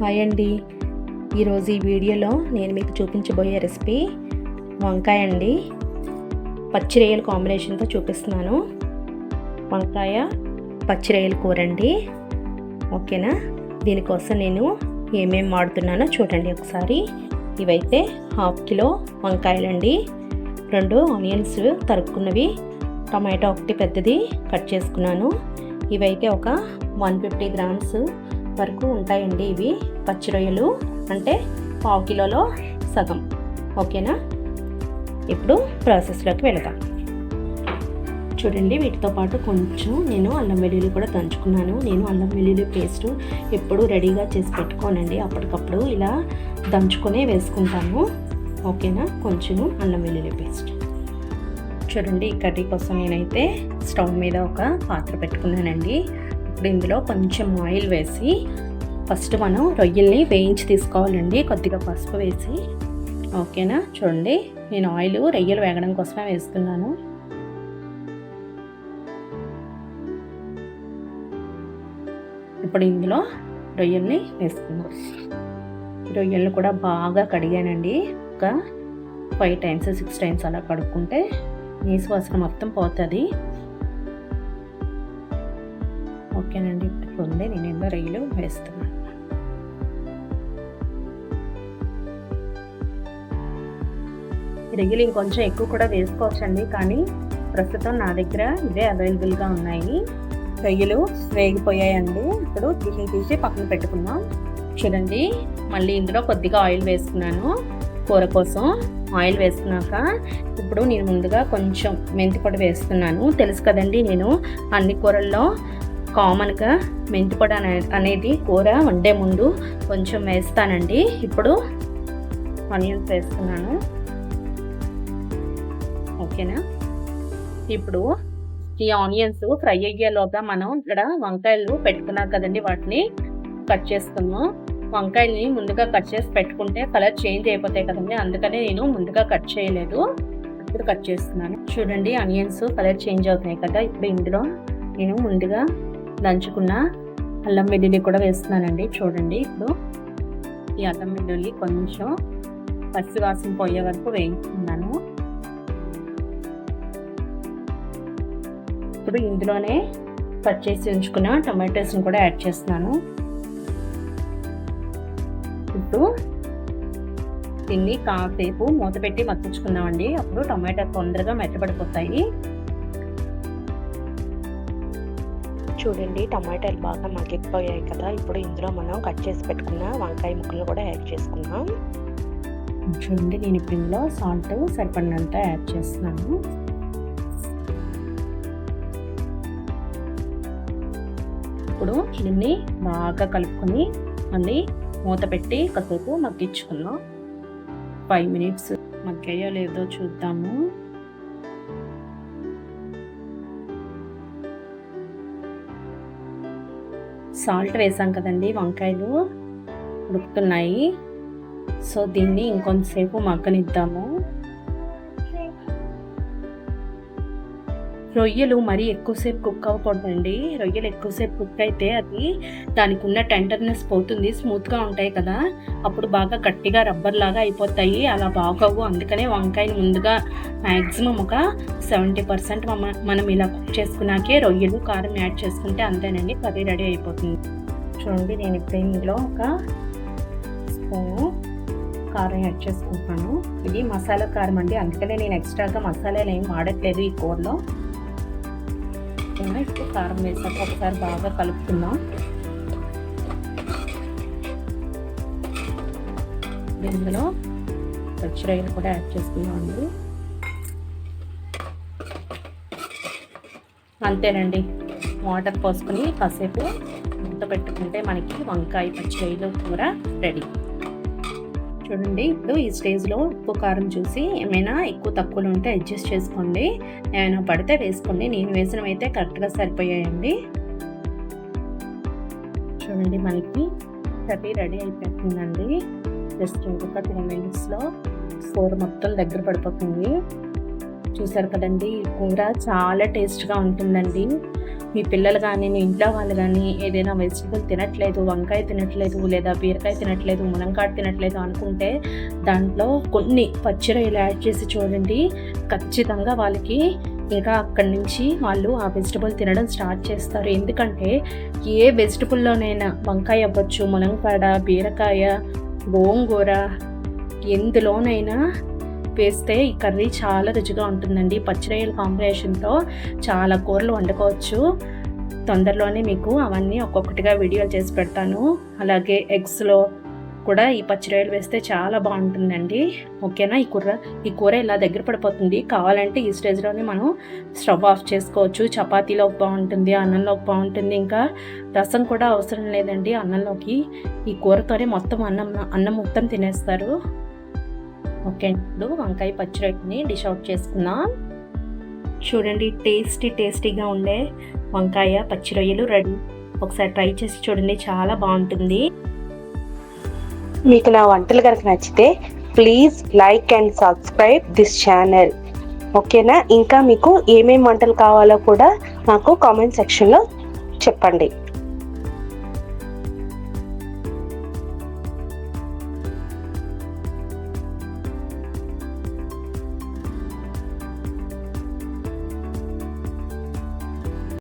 Hi అండి. ఈరోజు ఈ వీడియోలో నేను మీకు చూపించబోయే రెసిపీ వంకాయ అండి. పచ్చి రొయ్యల కాంబినేషన్తో చూపిస్తున్నాను. వంకాయ పచ్చి రొయ్యల కూర అండి. ఓకేనా? దీనికోసం నేను ఏమేమి వాడుతున్నానో చూడండి ఒకసారి. ఇవైతే 1/2 కిలో వంకాయలండి, 2 ఆనియన్స్ తరుక్కున్నవి, టమాటో ఒకటి పెద్దది కట్ చేసుకున్నాను. ఇవైతే ఒక 150 గ్రామ్స్ వరకు ఉంటాయండి. ఇవి పచ్చి రొయ్యలు అంటే 1/2 కిలోలో సగం. ఓకేనా? ఇప్పుడు ప్రాసెస్లోకి వెళదాం. చూడండి, వీటితో పాటు కొంచెం నేను అల్లం వెల్లుల్లి కూడా దంచుకున్నాను. నేను అల్లం వెల్లుల్లి పేస్ట్ ఎప్పుడు రెడీగా చేసి పెట్టుకోనండి, అప్పటికప్పుడు ఇలా దంచుకొని వేసుకుంటాను. ఓకేనా? కొంచెం అల్లం వెల్లుల్లి పేస్ట్. చూడండి, ఈ కర్రీ కోసం నేనైతే స్టవ్ మీద ఒక పాత్ర పెట్టుకున్నానండి. ఇప్పుడు ఇందులో కొంచెం ఆయిల్ వేసి ఫస్ట్ మనం రొయ్యల్ని వేయించి తీసుకోవాలండి, కొద్దిగా పసుపు వేసి. ఓకేనా? చూడండి, నేను ఆయిల్ రొయ్యలు వేగడం కోసమే వేస్తున్నాను. ఇప్పుడు ఇందులో రొయ్యల్ని వేసుకున్నాం. రొయ్యల్ని కూడా బాగా కడిగానండి. ఒక 5 times 6 times అలా కడుక్కుంటే నీసు వాసన మొత్తం పోతుంది. ఓకేనండి, ఇప్పుడు నేను ఇందులో రొయ్యలు వేస్తున్నాను. రొయ్యలు ఇంకొంచెం ఎక్కువ కూడా వేసుకోవచ్చండి, కానీ ప్రస్తుతం నా దగ్గర ఇదే అవైలబుల్గా ఉన్నాయి. రొయ్యలు వేగిపోయాయండి. ఇప్పుడు తీసి పక్కన పెట్టుకుందాం. చూడండి, మళ్ళీ ఇందులో కొద్దిగా ఆయిల్ వేసుకున్నాను కూర కోసం. ఆయిల్ వేసుకున్నాక ఇప్పుడు నేను ముందుగా కొంచెం మెంతి పొడి వేస్తున్నాను. తెలుసు కదండి, నేను అన్ని కూరల్లో కామన్గా మెంతి పొడి అనేది కూర వండే ముందు కొంచెం వేస్తానండి. ఇప్పుడు ఆనియన్స్ వేస్తున్నాను. ఓకేనా? ఇప్పుడు ఈ ఆనియన్స్ ఫ్రై అయ్యేలోగా మనం ఇక్కడ వంకాయలు పెట్టుకున్నాం కదండి, వాటిని కట్ చేసుకున్నాం. వంకాయల్ని ముందుగా కట్ చేసి పెట్టుకుంటే కలర్ చేంజ్ అయిపోతాయి కదండి, అందుకనే నేను ముందుగా కట్ చేయలేదు, ఇప్పుడు కట్ చేస్తున్నాను. చూడండి, ఆనియన్స్ కలర్ చేంజ్ అవుతాయి కదా. ఇప్పుడు ఇందులో నేను ముందుగా దంచుకున్న అల్లం వెల్లుల్లి కూడా వేస్తున్నానండి. చూడండి, ఇప్పుడు ఈ అల్లం వెల్లుల్లి కొంచెం పచ్చి వాసన పోయే వరకు వేయించుకున్నాను. ఇప్పుడు ఇందులోనే కట్ చేసి ఉంచుకున్న టమాటోస్ని కూడా యాడ్ చేస్తున్నాను. ఇప్పుడు దీన్ని కాసేపు మూత పెట్టి మగ్గించుకుందామండి, అప్పుడు టమాటా తొందరగా మెత్తబడిపోతాయి. చూడండి, టమాటాలు బాగా మగ్గిపోయాయి కదా. ఇప్పుడు ఇందులో మనం కట్ చేసి పెట్టుకున్న వంకాయ ముక్కలు కూడా యాడ్ చేసుకుందాం. చూడండి, నేను ఇప్పుడు ఇందులో సాల్ట్ సరిపడినంత యాడ్ చేస్తున్నాను. ఇప్పుడు దీన్ని బాగా కలుపుకొని మళ్ళీ మూత పెట్టి కాసేపు మగ్గించుకుందాం. 5 minutes మగ్గాయో లేదో చూద్దాము. సాల్ట్ వేసాం కదండి, వంకాయలు ఉడుకుతున్నాయి. సో దీన్ని ఇంకొంతసేపు మగ్గనిద్దాము. రొయ్యలు మరీ ఎక్కువసేపు కుక్ అవ్వకూడదండి. రొయ్యలు ఎక్కువసేపు కుక్ అయితే అది దానికి ఉన్న టెండర్నెస్ పోతుంది, స్మూత్గా ఉంటాయి కదా, అప్పుడు బాగా గట్టిగా రబ్బర్ లాగా అయిపోతాయి, అలా బాగోవు. అందుకనే వంకాయని ముందుగా మ్యాక్సిమం ఒక 70% మనం ఇలా కుక్ చేసుకున్నాకే రొయ్యలు కారం యాడ్ చేసుకుంటే అంతేనండి, కర్రీ రెడీ అయిపోతుంది. చూడండి, నేను ఇప్పుడు ఇందులో ఒక స్పూను కారం యాడ్ చేసుకుంటాను. ఇది మసాలా కారం అండి, అందుకనే నేను ఎక్స్ట్రాగా మసాలాలు ఏం వాడట్లేదు ఈ కూరలో. ఇప్పుడు కారం వేసాక ఒకసారి బాగా కలుపుకుందాం. ఇందులో పచ్చి రొయ్యలు కూడా యాడ్ చేసుకుందాం అండి. అంతేనండి, వాటర్ పోసుకొని కాసేపు మూత పెట్టుకుంటే మనకి వంకాయ పచ్చి రొయ్యలు కూర రెడీ. చూడండి, ఇప్పుడు ఈ స్టేజ్లో ఉప్పు కారం చూసి ఏమైనా ఎక్కువ తక్కువలు ఉంటే అడ్జస్ట్ చేసుకోండి, ఏమైనా పడితే వేసుకోండి. నేను వేసినవి అయితే కరెక్ట్గా సరిపోయాయండి. చూడండి, మనకి కర్రీ రెడీ అయిపోతుందండి. జస్ట్ ఇంకొక 2 minutesలో కూర మొత్తం దగ్గర పడిపోతుంది. చూసారు కదండి, కూర చాలా టేస్ట్గా ఉంటుందండి. మీ పిల్లలు కానీ మీ ఇంట్లో వాళ్ళు కానీ ఏదైనా వెజిటబుల్ తినట్లేదు, వంకాయ తినట్లేదు లేదా బీరకాయ తినట్లేదు, మునక్కాడ తినట్లేదు అనుకుంటే దాంట్లో కొన్ని పచ్చి రొయ్యలు యాడ్ చేసి చూడండి. ఖచ్చితంగా వాళ్ళకి ఇంకా అక్కడి నుంచి వాళ్ళు ఆ వెజిటబుల్ తినడం స్టార్ట్ చేస్తారు. ఎందుకంటే ఏ వెజిటబుల్లోనైనా వంకాయ అవ్వచ్చు, మునక్కాడ, బీరకాయ, గోంగూర ఎందులోనైనా వేస్తే ఈ కర్రీ చాలా రుచిగా ఉంటుందండి. పచ్చి రొయ్యల కాంబినేషన్తో చాలా కూరలు వండుకోవచ్చు. తొందరలోనే మీకు అవన్నీ ఒక్కొక్కటిగా వీడియోలు చేసి పెడతాను. అలాగే ఎగ్స్లో కూడా ఈ పచ్చి రొయ్యలు వేస్తే చాలా బాగుంటుందండి. ఓకేనా? ఈ కూర ఇలా దగ్గర పడిపోతుంది. కావాలంటే ఈ స్టేజ్లోనే మనం స్టవ్ ఆఫ్ చేసుకోవచ్చు. చపాతీలోకి బాగుంటుంది, అన్నంలోకి బాగుంటుంది. ఇంకా రసం కూడా అవసరం లేదండి అన్నంలోకి. ఈ కూరతోనే మొత్తం అన్నం మొత్తం తినేస్తారు. ఓకే, ఇప్పుడు వంకాయ పచ్చి రొయ్యని డిష్ అవుట్ చేసుకుందాం. చూడండి, టేస్టీగా ఉండే వంకాయ పచ్చి రొయ్యలు రెడీ. ఒకసారి ట్రై చేసి చూడండి, చాలా బాగుంటుంది. మీకు నా వంటలు కనుక నచ్చితే please like and subscribe this channel. ఓకేనా? ఇంకా మీకు ఏమేమి వంటలు కావాలో కూడా నాకు కామెంట్ సెక్షన్లో చెప్పండి.